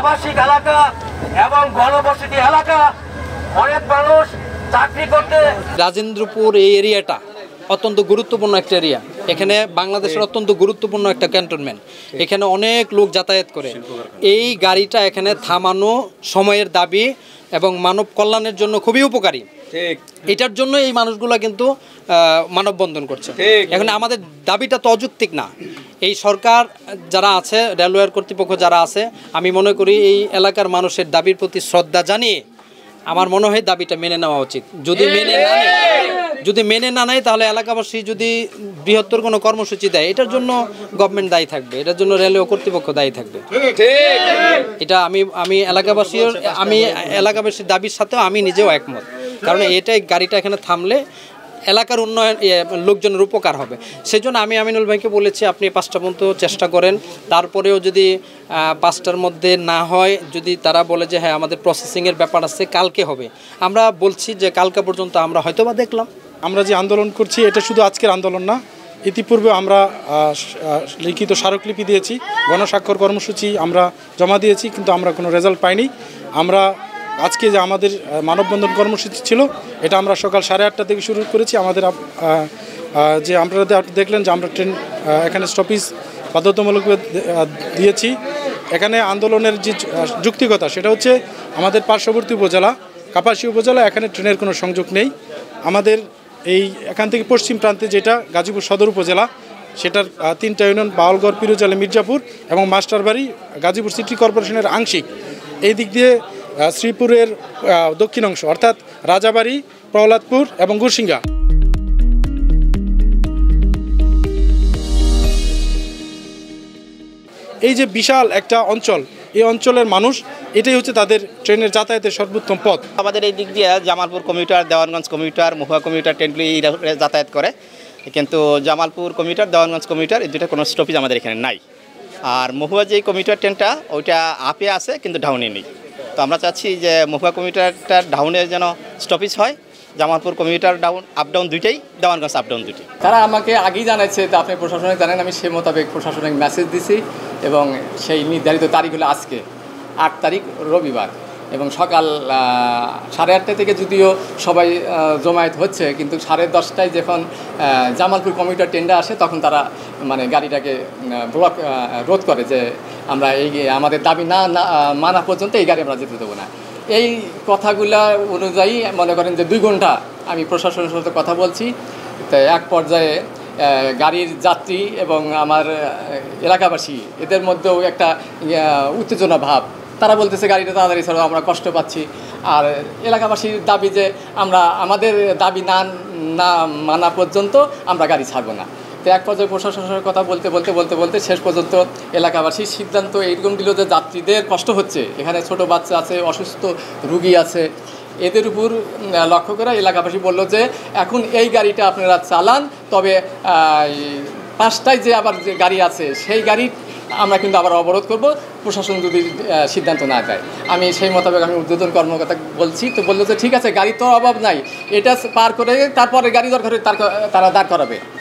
আবাসিক এলাকা এবং ঘনবসতি এলাকা, অনেক মানুষ চাকরি করতে। রাজেন্দ্রপুর এই এরিয়াটা অত্যন্ত গুরুত্বপূর্ণ একটা এরিয়া। এখানে বাংলাদেশের অত্যন্ত গুরুত্বপূর্ণ একটা ক্যান্টনমেন্ট। এখানে অনেক লোক যাতায়াত করে। এই গাড়িটা এখানে থামানো সময়ের দাবি এবং মানব কল্যাণের জন্য খুবই উপকারী। এটার জন্য এই মানুষগুলো কিন্তু মানববন্ধন করছে। এখন আমাদের দাবিটা তো অযৌক্তিক না। এই সরকার যারা আছে, রেলওয়ের কর্তৃপক্ষ যারা আছে, আমি মনে করি এই এলাকার মানুষের দাবির প্রতি শ্রদ্ধা জানিয়ে আমার মনে হয় দাবিটা মেনে নেওয়া উচিত। যদি মেনে না নেয় তাহলে এলাকাবাসী যদি বৃহত্তর কোনো কর্মসূচি দেয়, এটার জন্য গভর্নমেন্ট দায়ী থাকবে, এটার জন্য রেলওয়ে কর্তৃপক্ষ দায়ী থাকবে। এটা আমি এলাকাবাসীর দাবির সাথেও আমি নিজেও একমত। কারণ এটাই গাড়িটা এখানে থামলে এলাকার উন্নয়ন, লোকজনের উপকার হবে। সেই জন্য আমি আমিনুল ভাইকে বলেছি আপনি 5টা পর্যন্ত চেষ্টা করেন। তারপরেও যদি 5টার মধ্যে না হয়, যদি তারা বলে যে হ্যাঁ আমাদের প্রসেসিংয়ের ব্যাপার আছে, কালকে হবে, আমরা বলছি যে কালকে পর্যন্ত আমরা হয়তোবা দেখলাম। আমরা যে আন্দোলন করছি এটা শুধু আজকের আন্দোলন না, ইতিপূর্বে আমরা লিখিত স্মারকলিপি দিয়েছি, গণস্বাক্ষর কর্মসূচি আমরা জমা দিয়েছি, কিন্তু আমরা কোনো রেজাল্ট পাইনি। আমরা আজকে যে আমাদের মানববন্ধন কর্মসূচি ছিল, এটা আমরা সকাল 8:30 থেকে শুরু করেছি। আমাদের যে আপনারা দেখলেন যে আমরা ট্রেন এখানে স্টপেজ বাধ্যতামূলকভাবে দিয়েছি। এখানে আন্দোলনের যে যুক্তিকতা সেটা হচ্ছে আমাদের পার্শ্ববর্তী উপজেলা কাপাসিয়া উপজেলা, এখানে ট্রেনের কোনো সংযোগ নেই। আমাদের এখান থেকে পশ্চিম প্রান্তে যেটা গাজীপুর সদর উপজেলা, সেটার 3টা ইউনিয়ন বাউলগড়, পিরোজলে, মির্জাপুর এবং মাস্টারবাড়ি গাজীপুর সিটি কর্পোরেশনের আংশিক। এই দিক দিয়ে শ্রীপুরের দক্ষিণ অংশ অর্থাৎ রাজাবাড়ি, প্রহ্লাদপুর এবং গুরসিঙ্গা। এই যে বিশাল একটা অঞ্চল, এই অঞ্চলের মানুষ, এটাই হচ্ছে তাদের ট্রেনের যাতায়াতের সর্বোত্তম পথ। আমাদের এই দিক দিয়ে জামালপুর কমিউটার, দেওয়ানগঞ্জ কমিউটার, মহুয়া কমিউটার ট্রেনগুলি যাতায়াত করে, কিন্তু জামালপুর কমিউটার, দেওয়ানগঞ্জ কমিউটার এই দুটো কোনো স্টপেজ আমাদের এখানে নাই। আর মহুয়া যে কমিউটার ট্রেনটা ওইটা আপে আছে কিন্তু ডাউনে নেই। তো আমরা চাচ্ছি যে মহুয়া কমিউটারটা ডাউনে যেন স্টপেজ হয়, জামালপুর কমিউটার আপ ডাউন দুইটাই, দেওয়ানগঞ্জ আপ ডাউন দুটি। তারা আমাকে আগেই জানাচ্ছে, তো আপনি প্রশাসনিক জানেন, আমি সে মোতাবেক প্রশাসনিক মেসেজ দিছি এবং সেই নির্ধারিত তারিখ হলো আজকে 8 তারিখ রবিবার, এবং সকাল 8:30 থেকে যদিও সবাই জমায়েত হচ্ছে, কিন্তু 10:30টায় যখন জামালপুর কমিউটার ট্রেনটা আসে তখন তারা মানে গাড়িটাকে রোধ করে যে আমরা আমাদের দাবি না মানা পর্যন্ত এই গাড়ি আমরা যেতে দেবো না। এই কথাগুলা অনুযায়ী মনে করেন যে 2 ঘন্টা আমি প্রশাসনের সাথে কথা বলছি। তো এক পর্যায়ে গাড়ির যাত্রী এবং আমার এলাকাবাসী এদের মধ্যেও একটা উত্তেজনা ভাব। তারা বলতেছে গাড়িটা তাড়াতাড়ি ছাড়ো, আমরা কষ্ট পাচ্ছি। আর এলাকাবাসীর দাবি যে আমাদের দাবি না মানা পর্যন্ত আমরা গাড়ি ছাড়বো না। তো এক পর্যায়ে প্রশাসনের কথা বলতে শেষ পর্যন্ত এলাকাবাসীর সিদ্ধান্ত এইরকম দিল যে যাত্রীদের কষ্ট হচ্ছে, এখানে ছোট বাচ্চা আছে, অসুস্থ রুগী আছে, এদের উপর লক্ষ্য করে এলাকাবাসী বলল যে এখন এই গাড়িটা আপনারা চালান, তবে 5টায় যে আবার যে গাড়ি আছে সেই গাড়ি আমরা কিন্তু আবার অবরোধ করব প্রশাসন যদি সিদ্ধান্ত না দেয়। আমি সেই মোতাবেক আমি ঊর্ধ্বতন কর্মকর্তা বলছি, তো বললো যে ঠিক আছে, গাড়ি তো অভাব নাই, এটা পার করে তারপরে গাড়ি দরকার তারা দাঁড় করাবে।